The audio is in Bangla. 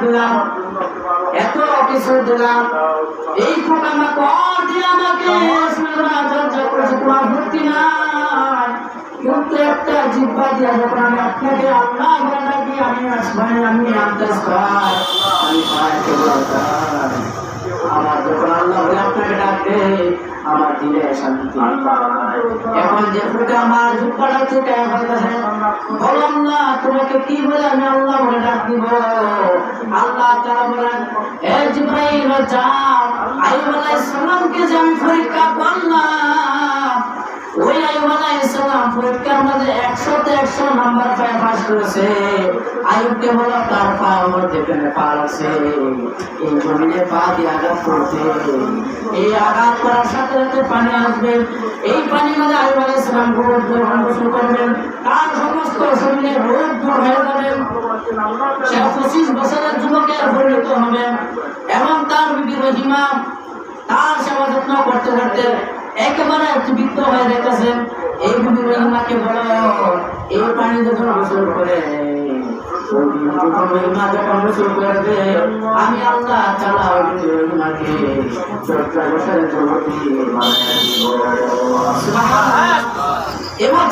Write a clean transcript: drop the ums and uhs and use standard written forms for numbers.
দিলাম, এত কিছু দিলাম, এই পোকামাকড় দিয়ে আমাকে সাহায্য করেছে, তোমার ভক্তি নাই। কিন্তু একটা জিহ্বা দিয়ে যখন আমি আপনাকে আল্লাহ বলে ডাকি, আমি আসবাই, আমি আন্দাজ পাই, আমি পাইতে বলতাম, আমার যখন আল্লাহ বলে আপনাকে ডাকবে আমার দিলে শান্তি। এখন যে ফুটে আমার জিহ্বাটা থেকে বলতেছে, বললাম না তোমাকে কি বলে আমি আল্লাহ বলে ডাক দিব। আল্লাহ তাআলা বলেন, এ জিবরাইল যাও, আইয়ুব আলাইহিস সালামকে যে আমি পরীক্ষা করলাম, ওই আইয়ুব আলাইহিস সালাম পরীক্ষার মধ্যে 100তে 100 নাম্বার পেয়ে পাস করেছে। আইয়ুবকে বলো তার পায়ের মধ্যে কেনে পা আছে, এই জমিনে পা দিয়ে আঘাত করতে, এই আঘাত করার সাথে সাথে পানি আসবে, এই পানির মধ্যে আইয়ুব আলাইহিস সালাম গোসল করবেন, তার সমস্ত শরীরে রোগ দূর হয়ে যাবে, সে 25 বছরের যুবকের পরিণত হবে। এবং তার বিবি রহিমা তার সেবা যত্ন করতে করতে একেবারে জীবিত হয়ে যেতেছেন। এই বিবি রহিমাকে বলো, এই পানি যখন গোসল করে, আমি আল্লাহ তাআলা ওই বিবি রহিমাকে 14 বছরের যুবতী বানায় দিব। সুবহানাল্লাহ। এবার